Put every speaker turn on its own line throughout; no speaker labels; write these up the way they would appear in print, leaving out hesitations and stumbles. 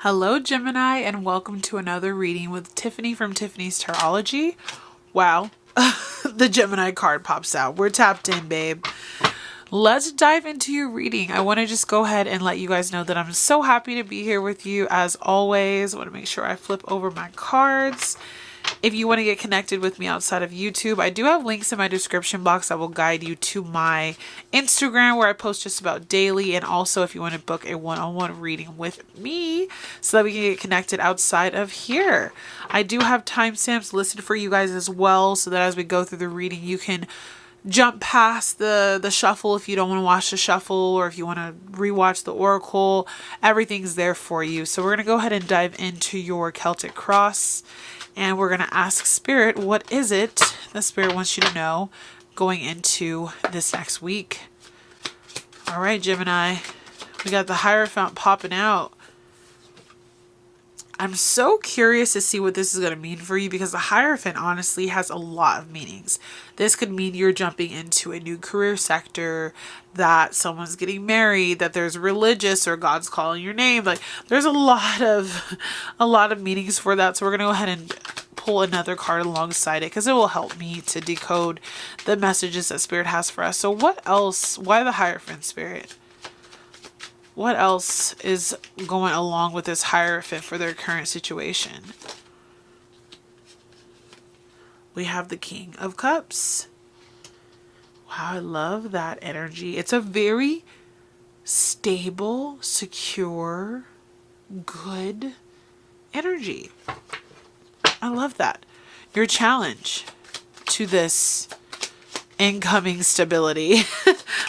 Hello, Gemini, and welcome to another reading with Tiffany from Tiffany's Tarology. Wow, the Gemini card pops out. We're tapped in, babe. Let's dive into your reading. I want to just go ahead and let you guys know that I'm so happy to be here with you as always. I want to make sure I flip over my cards. If you want to get connected with me outside of YouTube, I do have links in my description box that will guide you to my Instagram where I post just about daily. And also if you want to book a one-on-one reading with me so that we can get connected outside of here. I do have timestamps listed for you guys as well so that as we go through the reading, you can jump past the shuffle if you don't want to watch the shuffle, or if you want to rewatch the oracle. Everything's there for you. So we're going to go ahead and dive into your Celtic cross. And we're going to ask Spirit, what is it that Spirit wants you to know going into this next week? All right, Gemini, we got the Hierophant popping out. I'm so curious to see what this is going to mean for you because the Hierophant honestly has a lot of meanings. This could mean you're jumping into a new career sector, that someone's getting married, that there's religious or God's calling your name. Like there's a lot of meanings for that. So we're going to go ahead and pull another card alongside it because it will help me to decode the messages that Spirit has for us. So what else? Why the Hierophant, Spirit? What else is going along with this Hierophant for their current situation? We have the King of Cups. Wow, I love that energy. It's a very stable, secure, good energy. I love that. Your challenge to this incoming stability,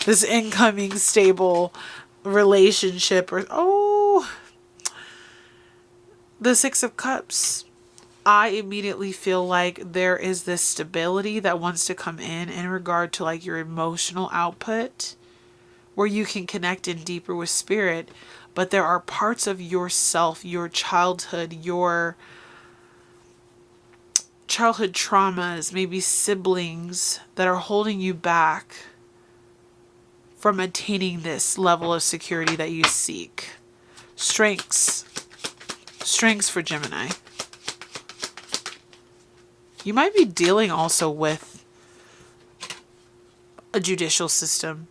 this incoming stable relationship, or the Six of Cups. I immediately feel like there is this stability that wants to come in regard to like your emotional output where you can connect in deeper with Spirit, but there are parts of yourself, your childhood, your childhood traumas, maybe siblings that are holding you back from attaining this level of security that you seek. Strengths for Gemini. You might be dealing also with a judicial system.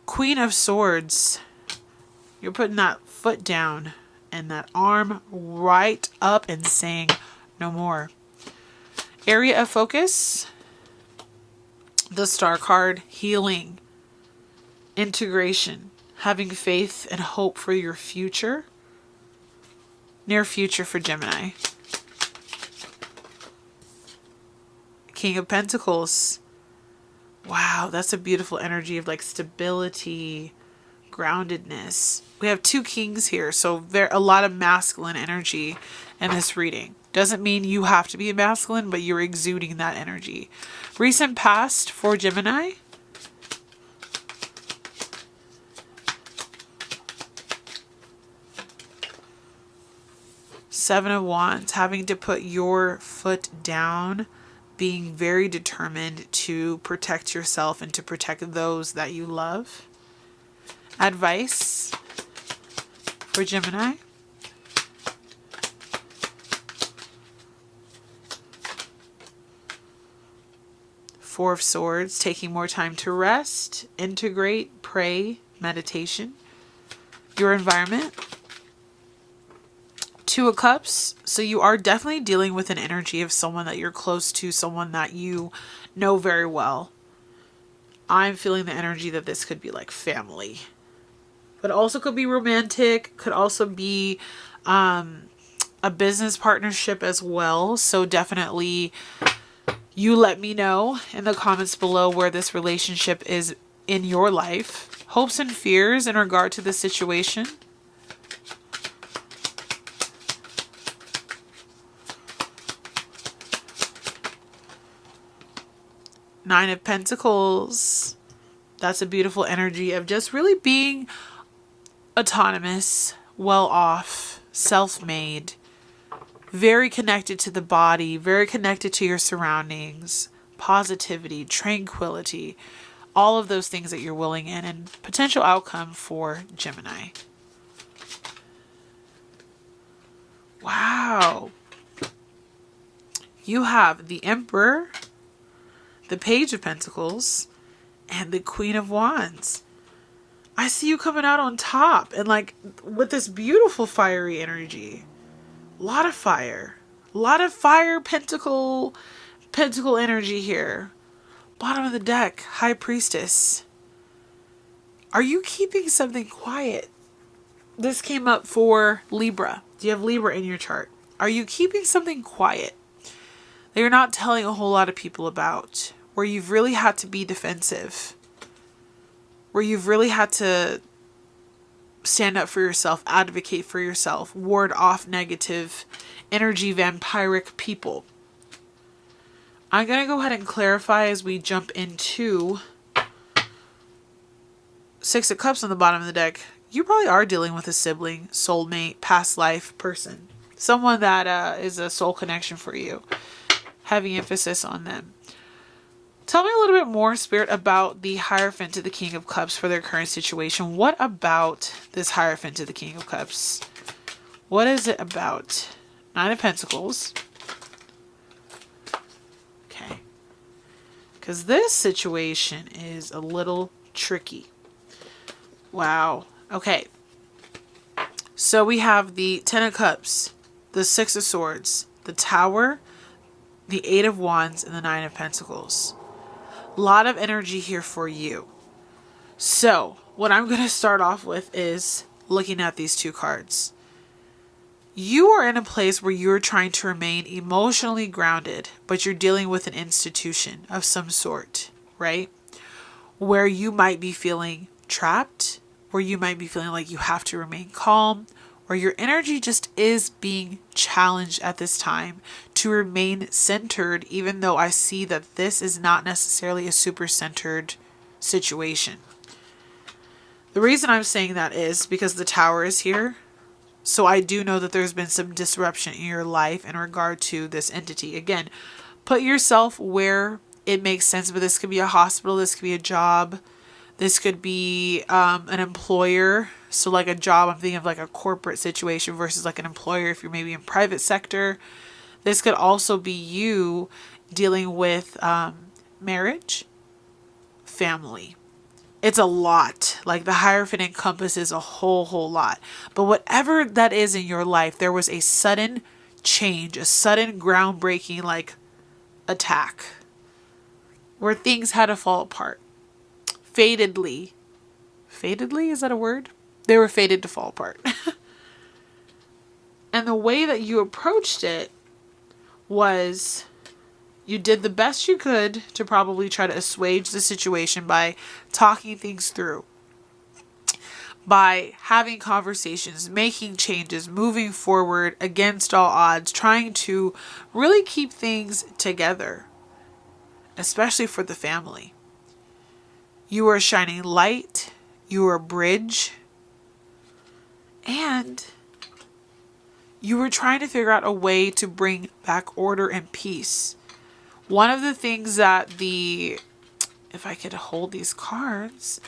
Queen of Swords. You're putting that foot down and that arm right up and saying no more. Area of focus. The Star card. Healing. Integration, having faith and hope for your future, near future for Gemini. King of Pentacles. Wow, that's a beautiful energy of like stability, groundedness. We have two kings here, so there a lot of masculine energy in this reading. Doesn't mean you have to be a masculine, but you're exuding that energy. Recent past for Gemini. Seven of Wands, having to put your foot down, being very determined to protect yourself and to protect those that you love. Advice for Gemini. Four of Swords, taking more time to rest, integrate, pray, meditation. Your environment. Two of Cups. So you are definitely dealing with an energy of someone that you're close to, someone that you know very well. I'm feeling the energy that this could be like family, but also could be romantic, could also be a business partnership as well. So definitely you let me know in the comments below where this relationship is in your life. Hopes and fears in regard to this situation. Nine of Pentacles. That's a beautiful energy of just really being autonomous, well off, self-made, very connected to the body, very connected to your surroundings, positivity, tranquility, all of those things that you're willing in, and potential outcome for Gemini. you have the Emperor, the Page of Pentacles, and the Queen of Wands. I see you coming out on top and like with this beautiful fiery energy. A lot of fire. A lot of fire pentacle energy here. Bottom of the deck, High Priestess. Are you keeping something quiet? This came up for Libra. Do you have Libra in your chart? Are you keeping something quiet that you're not telling a whole lot of people about? Where you've really had to be defensive? Where you've really had to stand up for yourself, advocate for yourself, ward off negative energy vampiric people? I'm going to go ahead and clarify as we jump into Six of Cups on the bottom of the deck. You probably are dealing with a sibling, soulmate, past life person. Someone that is a soul connection for you. Heavy emphasis on them. Tell me a little bit more, Spirit, about the Hierophant to the King of Cups for their current situation. What about this Hierophant to the King of Cups? What is it about? Nine of Pentacles. Okay. Because this situation is a little tricky. Wow. Okay. So we have the Ten of Cups, the Six of Swords, the Tower, the Eight of Wands, and the Nine of Pentacles. A lot of energy here for you. So what I'm going to start off with is looking at these two cards. You are in a place where you're trying to remain emotionally grounded, but you're dealing with an institution of some sort, right? Where you might be feeling trapped, where you might be feeling like you have to remain calm, or your energy just is being challenged at this time to remain centered, even though I see that this is not necessarily a super centered situation. The reason I'm saying that is because the Tower is here. So I do know that there's been some disruption in your life in regard to this entity. Again, put yourself where it makes sense, but this could be a hospital, this could be a job, this could be an employer. So like a job, I'm thinking of like a corporate situation versus like an employer if you're maybe in private sector. This could also be you dealing with marriage, family. It's a lot. Like the Hierophant encompasses a whole lot. But whatever that is in your life, there was a sudden change, a sudden groundbreaking like attack where things had to fall apart. Fatedly. Fatedly? Is that a word? They were fated to fall apart. And the way that you approached it was you did the best you could to probably try to assuage the situation by talking things through, by having conversations, making changes, moving forward against all odds, trying to really keep things together, especially for the family. You are shining light, you are a bridge, and you were trying to figure out a way to bring back order and peace. One of the things that if I could hold these cards,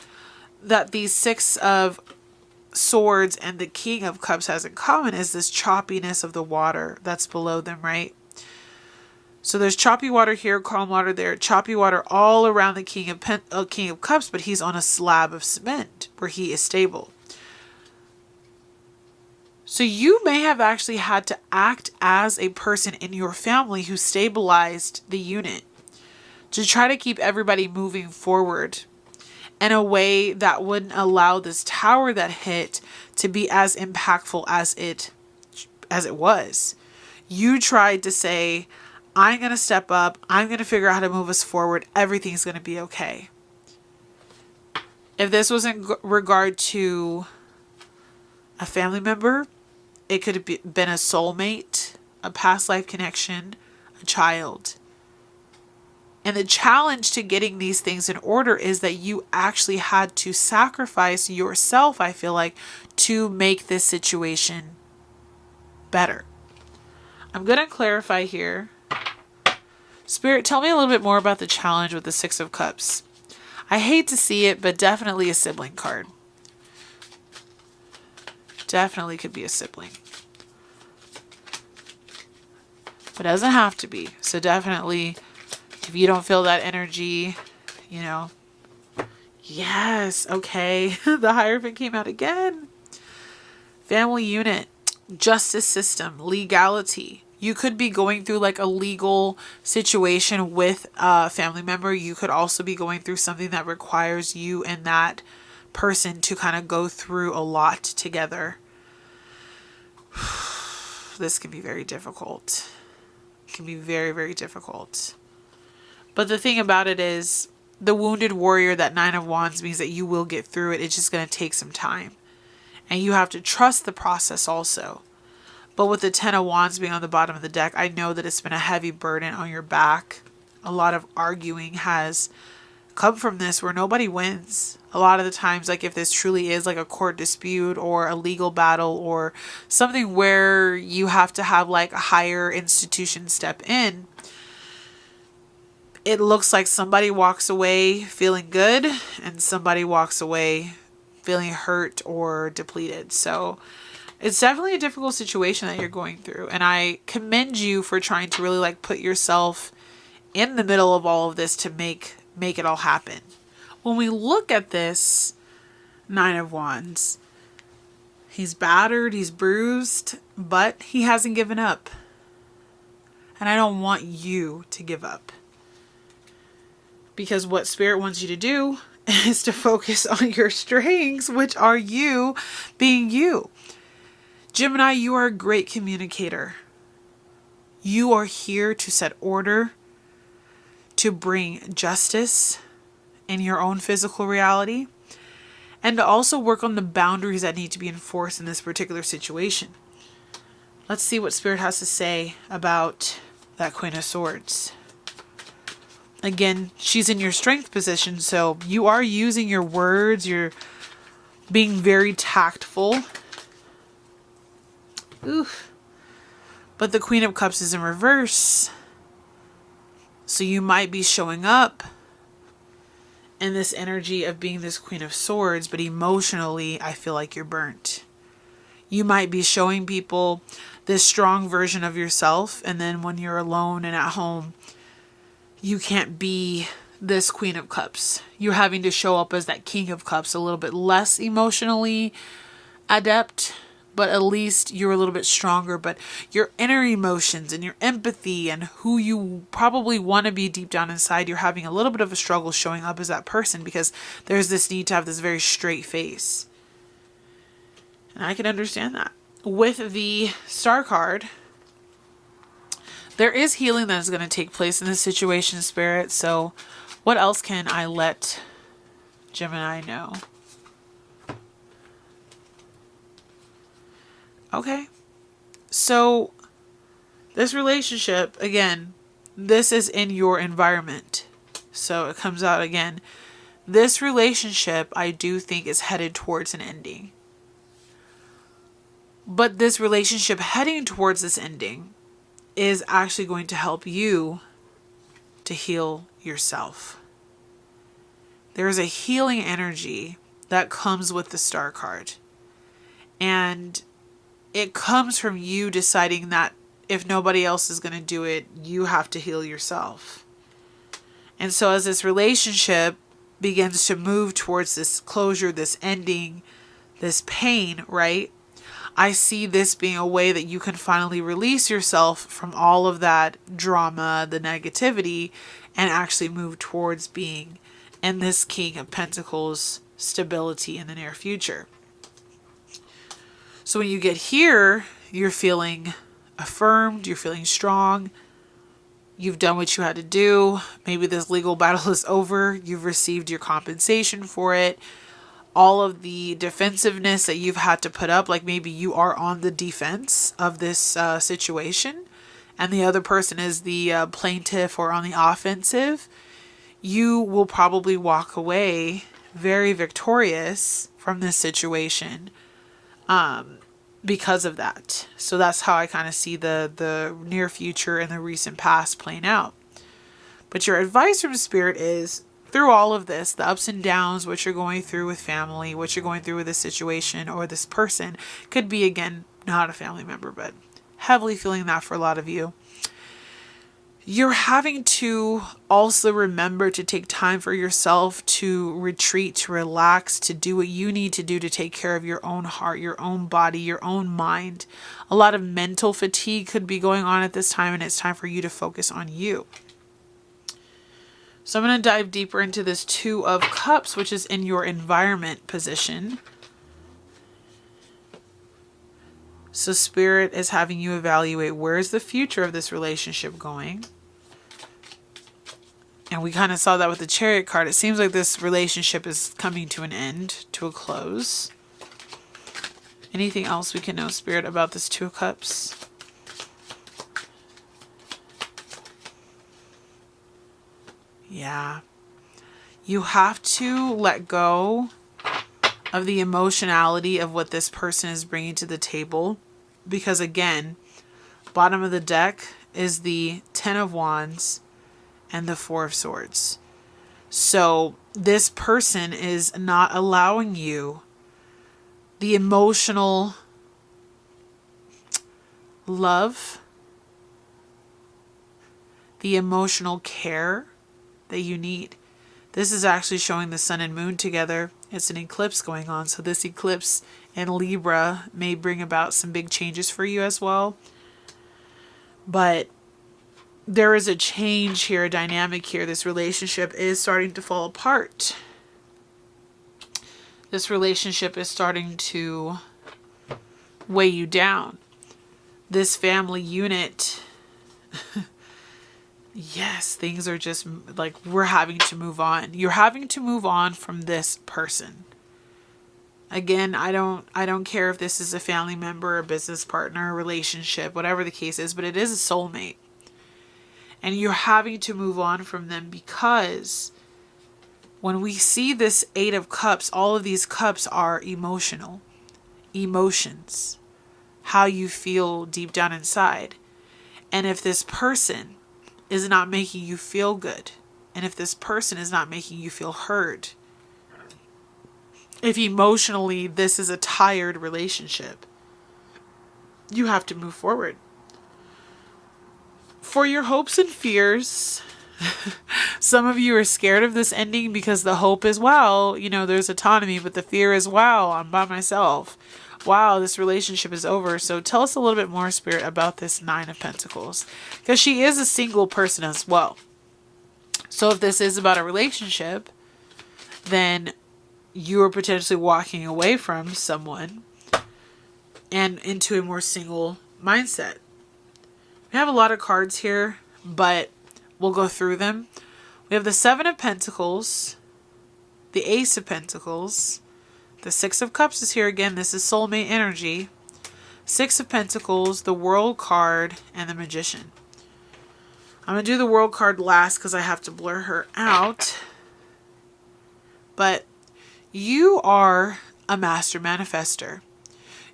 that the Six of Swords and the King of Cups has in common is this choppiness of the water that's below them, right? So there's choppy water here, calm water there, choppy water all around the King of Cups, but he's on a slab of cement where he is stable. So you may have actually had to act as a person in your family who stabilized the unit to try to keep everybody moving forward in a way that wouldn't allow this tower that hit to be as impactful as it was. You tried to say, I'm going to step up. I'm going to figure out how to move us forward. Everything's going to be okay. If this was in regard to a family member, it could have been a soulmate, a past life connection, a child. And the challenge to getting these things in order is that you actually had to sacrifice yourself, I feel like, to make this situation better. I'm going to clarify here. Spirit, tell me a little bit more about the challenge with the Six of Cups. I hate to see it, but definitely a sibling card. Definitely could be a sibling. but it doesn't have to be. So definitely, if you don't feel that energy, you know, yes, okay. The Hierophant came out again. Family unit, justice system, legality. You could be going through like a legal situation with a family member. You could also be going through something that requires you and that person to kind of go through a lot together. This can be very difficult. It can be very, very difficult. But the thing about it is, the wounded warrior, that 9 of Wands, means that you will get through it. It's just going to take some time. And you have to trust the process also. But with the 10 of Wands being on the bottom of the deck, I know that it's been a heavy burden on your back. A lot of arguing has come from this where nobody wins. A lot of the times, like if this truly is like a court dispute or a legal battle or something where you have to have like a higher institution step in, it looks like somebody walks away feeling good and somebody walks away feeling hurt or depleted. So it's definitely a difficult situation that you're going through. And I commend you for trying to really like put yourself in the middle of all of this to make it all happen. When we look at this 9 of Wands, he's battered, he's bruised, but he hasn't given up. And I don't want you to give up. Because what Spirit wants you to do is to focus on your strengths, which are you being you. Gemini, you are a great communicator. You are here to set order, to bring justice in your own physical reality, and to also work on the boundaries that need to be enforced in this particular situation. Let's see what Spirit has to say about that Queen of Swords. Again, she's in your strength position, so you are using your words, you're being very tactful. Oof. But the Queen of Cups is in reverse. So you might be showing up in this energy of being this Queen of Swords, but emotionally, I feel like you're burnt. You might be showing people this strong version of yourself, and then when you're alone and at home, you can't be this Queen of Cups. You're having to show up as that King of Cups, a little bit less emotionally adept, but at least you're a little bit stronger. But your inner emotions and your empathy and who you probably want to be deep down inside, you're having a little bit of a struggle showing up as that person because there's this need to have this very straight face. And I can understand that. With the Star card, there is healing that is going to take place in this situation, Spirit. So what else can I let Gemini know? Okay. So this relationship, again, this is in your environment. So it comes out again. This relationship, I do think, is headed towards an ending. But this relationship heading towards this ending is actually going to help you to heal yourself. There is a healing energy that comes with the Star card. And it comes from you deciding that if nobody else is going to do it, you have to heal yourself. And so as this relationship begins to move towards this closure, this ending, this pain, right? I see this being a way that you can finally release yourself from all of that drama, the negativity, and actually move towards being in this King of Pentacles stability in the near future. So when you get here, you're feeling affirmed, you're feeling strong, you've done what you had to do. Maybe this legal battle is over, you've received your compensation for it. All of the defensiveness that you've had to put up, like maybe you are on the defense of this situation and the other person is the plaintiff or on the offensive, you will probably walk away very victorious from this situation because of that. So that's how I kind of see the near future and the recent past playing out. But your advice from Spirit is, through all of this, the ups and downs, what you're going through with family, what you're going through with this situation or this person, could be, again, not a family member, but heavily feeling that for a lot of you, You're having to also remember to take time for yourself, to retreat, to relax, to do what you need to do to take care of your own heart, your own body, your own mind. A lot of mental fatigue could be going on at this time, and it's time for you to focus on you. So I'm going to dive deeper into this Two of Cups, which is in your environment position. So Spirit is having you evaluate, where is the future of this relationship going? And we kind of saw that with the Chariot card. It seems like this relationship is coming to an end, to a close. Anything else we can know, Spirit, about this Two of Cups? Yeah. You have to let go of the emotionality of what this person is bringing to the table. Because again, bottom of the deck is the Ten of Wands and the Four of Swords. So this person is not allowing you the emotional love, the emotional care that you need. This is actually showing the sun and moon together. It's an eclipse going on. So this eclipse in Libra may bring about some big changes for you as well. But there is a change here, a dynamic here. This relationship is starting to fall apart. This relationship is starting to weigh you down. This family unit, yes, things are just like, we're having to move on. You're having to move on from this person. Again, I don't care if this is a family member, a business partner, a relationship, whatever the case is, but it is a soulmate. And you're having to move on from them, because when we see this Eight of Cups, all of these cups are emotional. Emotions. How you feel deep down inside. And if this person is not making you feel good, and if this person is not making you feel heard, if emotionally this is a tired relationship, you have to move forward. For your hopes and fears, some of you are scared of this ending because the hope is, wow, there's autonomy, but the fear is, wow, I'm by myself. Wow, this relationship is over. So tell us a little bit more, Spirit, about this Nine of Pentacles, because she is a single person as well. So if this is about a relationship, then you are potentially walking away from someone and into a more single mindset. We have a lot of cards here, but we'll go through them. We have the Seven of Pentacles, the Ace of Pentacles, the Six of Cups is here again. This is soulmate energy. Six of Pentacles, the World card, and the Magician. I'm going to do the World card last because I have to blur her out. But you are a master manifester.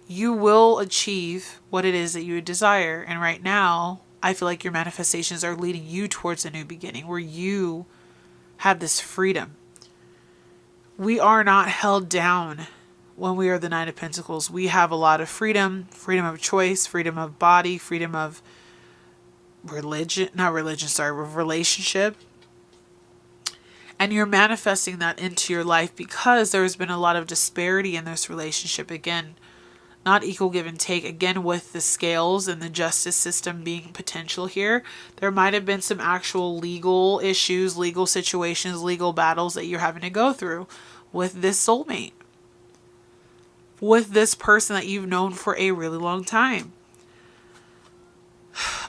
You will achieve what it is that you desire. And right now, I feel like your manifestations are leading you towards a new beginning where you have this freedom. We are not held down when we are the Nine of Pentacles. We have a lot of freedom, freedom of choice, freedom of body, freedom of relationship. And you're manifesting that into your life because there's been a lot of disparity in this relationship. Again, not equal give and take. Again, with the scales and the justice system being potential here, there might have been some actual legal issues, legal situations, legal battles that you're having to go through with this soulmate, with this person that you've known for a really long time.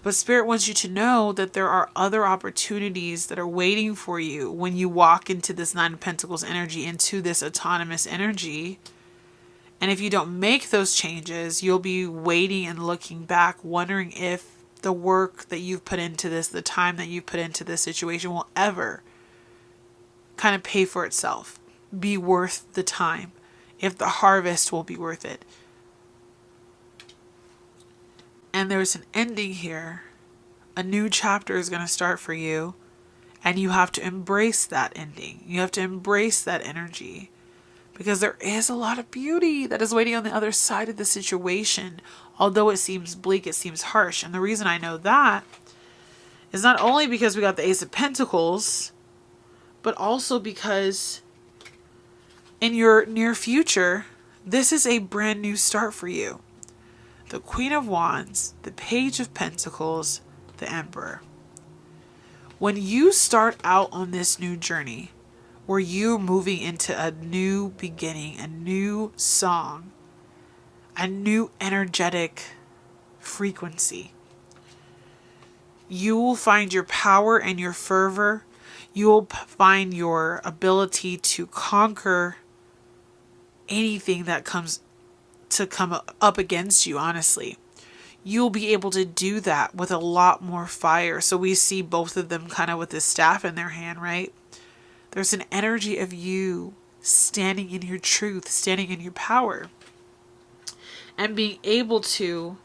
But Spirit wants you to know that there are other opportunities that are waiting for you when you walk into this Nine of Pentacles energy, into this autonomous energy. And if you don't make those changes, you'll be waiting and looking back, wondering if the work that you've put into this, the time that you've put into this situation will ever kind of pay for itself, be worth the time, if the harvest will be worth it. And there's an ending here. A new chapter is going to start for you. And you have to embrace that ending. You have to embrace that energy. Because there is a lot of beauty that is waiting on the other side of the situation. Although it seems bleak, it seems harsh. And the reason I know that is not only because we got the Ace of Pentacles, but also because in your near future, this is a brand new start for you. The Queen of Wands, the Page of Pentacles, the Emperor. When you start out on this new journey, where you're moving into a new beginning, a new song, a new energetic frequency, you will find your power and your fervor. You will find your ability to conquer anything that comes up against you, honestly. You'll be able to do that with a lot more fire. So we see both of them kind of with this staff in their hand, right? There's an energy of you standing in your truth, standing in your power, and being able to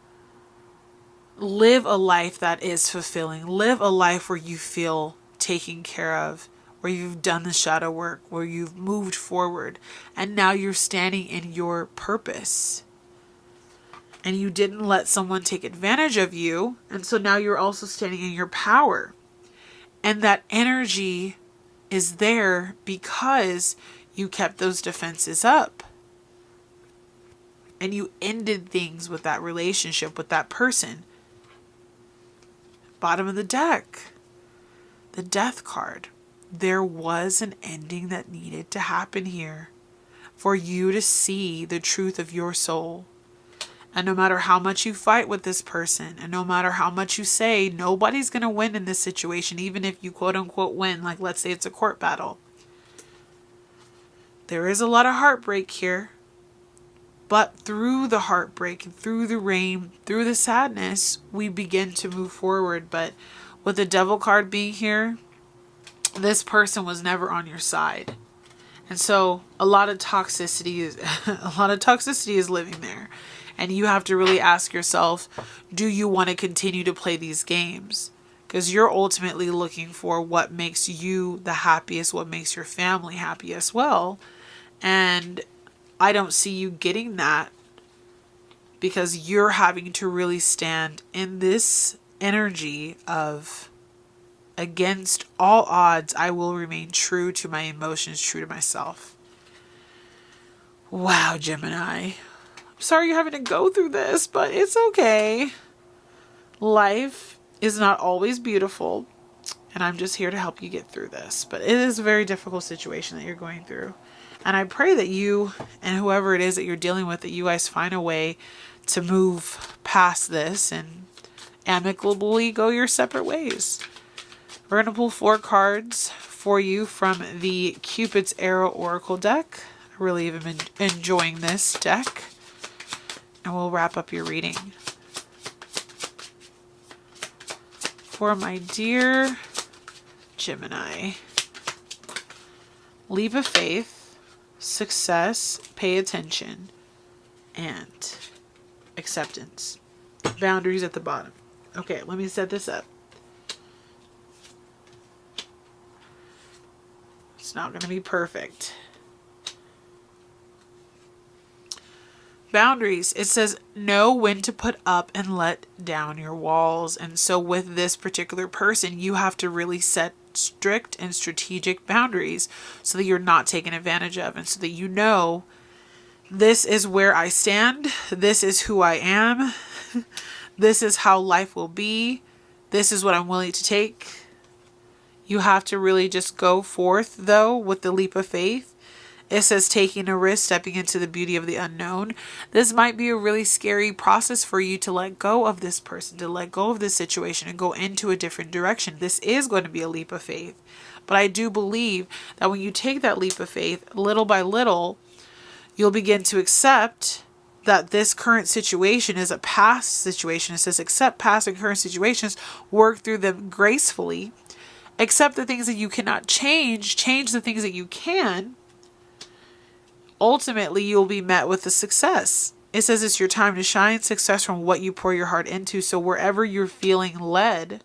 live a life that is fulfilling. Live a life where you feel taken care of, where you've done the shadow work, where you've moved forward, and now you're standing in your purpose. And you didn't let someone take advantage of you, and so now you're also standing in your power. And that energy is there because you kept those defenses up. And you ended things with that relationship, with that person. Bottom of the deck, the Death card. There was an ending that needed to happen here for you to see the truth of your soul. And no matter how much you fight with this person, and no matter how much you say, nobody's going to win in this situation, even if you quote unquote win, like let's say it's a court battle. There is a lot of heartbreak here. But through the heartbreak, through the rain, through the sadness, we begin to move forward. But with the Devil card being here, this person was never on your side. And so a lot of toxicity is living there. And you have to really ask yourself, do you want to continue to play these games? Because you're ultimately looking for what makes you the happiest, what makes your family happy as well. And I don't see you getting that because you're having to really stand in this energy of, against all odds, I will remain true to my emotions, true to myself. Wow, Gemini. Sorry you're having to go through this, but it's okay. Life is not always beautiful, and I'm just here to help you get through this. But it is a very difficult situation that you're going through. And I pray that you and whoever it is that you're dealing with, that you guys find a way to move past this and amicably go your separate ways. We're going to pull 4 cards for you from the Cupid's Arrow Oracle deck. I really have been enjoying this deck. And we'll wrap up your reading. For my dear Gemini, leap of faith, success, pay attention, and acceptance. Boundaries at the bottom. Okay, let me set this up. It's not going to be perfect. Boundaries. It says know when to put up and let down your walls. And so with this particular person, you have to really set strict and strategic boundaries so that you're not taken advantage of, and so that you know, this is where I stand. This is who I am. This is how life will be. This is what I'm willing to take. You have to really just go forth, though, with the leap of faith. It says taking a risk, stepping into the beauty of the unknown. This might be a really scary process for you to let go of this person, to let go of this situation and go into a different direction. This is going to be a leap of faith. But I do believe that when you take that leap of faith, little by little, you'll begin to accept that this current situation is a past situation. It says accept past and current situations, work through them gracefully, accept the things that you cannot change the things that you can. Ultimately, you'll be met with the success. It says it's your time to shine, success from what you pour your heart into. So wherever you're feeling led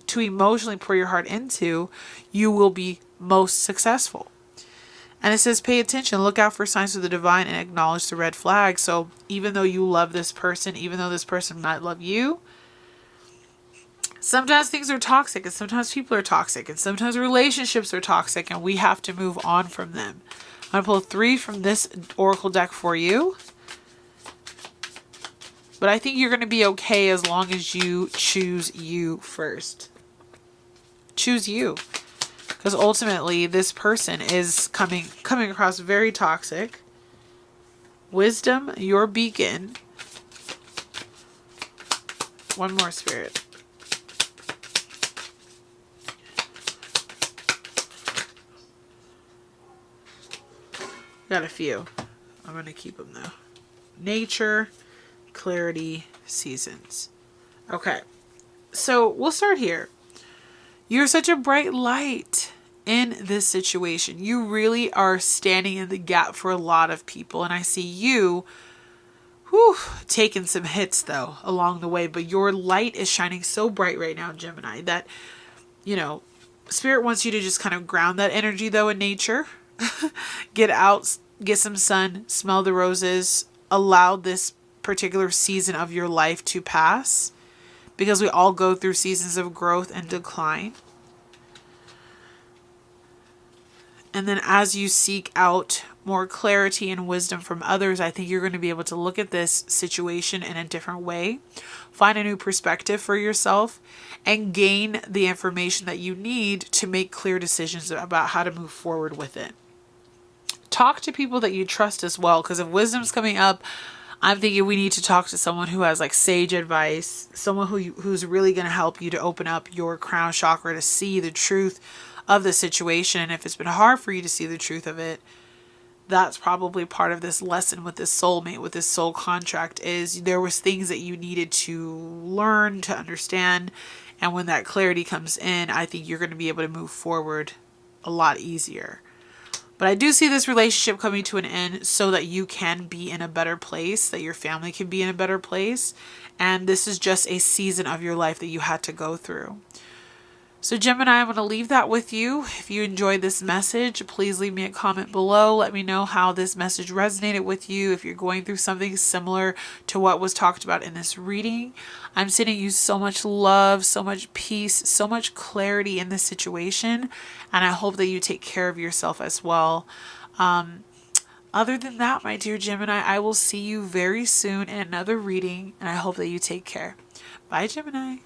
to emotionally pour your heart into, you will be most successful. And it says pay attention, look out for signs of the divine, and acknowledge the red flag. So even though you love this person, even though this person might love you, Sometimes things are toxic, and sometimes people are toxic, and sometimes relationships are toxic, and we have to move on from them. I'm going to pull 3 from this oracle deck for you. But I think you're going to be okay as long as you choose you first. Choose you. Because ultimately, this person is coming across very toxic. Wisdom, your beacon. One more, Spirit. Got a few. I'm going to keep them though. Nature, clarity, seasons. Okay. So we'll start here. You're such a bright light in this situation. You really are standing in the gap for a lot of people. And I see you taking some hits though along the way. But your light is shining so bright right now, Gemini, that, Spirit wants you to just kind of ground that energy though in nature. Get out, get some sun, smell the roses, allow this particular season of your life to pass, because we all go through seasons of growth and decline. And then as you seek out more clarity and wisdom from others, I think you're going to be able to look at this situation in a different way, find a new perspective for yourself, and gain the information that you need to make clear decisions about how to move forward with it. Talk to people that you trust as well, because if wisdom's coming up, I'm thinking we need to talk to someone who has like sage advice, someone who's really going to help you to open up your crown chakra to see the truth of the situation. And if it's been hard for you to see the truth of it, that's probably part of this lesson with this soulmate, with this soul contract, is there was things that you needed to learn, to understand. And when that clarity comes in, I think you're going to be able to move forward a lot easier. But I do see this relationship coming to an end so that you can be in a better place, that your family can be in a better place. And this is just a season of your life that you had to go through. So Gemini, I'm going to leave that with you. If you enjoyed this message, please leave me a comment below. Let me know how this message resonated with you. If you're going through something similar to what was talked about in this reading, I'm sending you so much love, so much peace, so much clarity in this situation. And I hope that you take care of yourself as well. Other than that, my dear Gemini, I will see you very soon in another reading. And I hope that you take care. Bye, Gemini.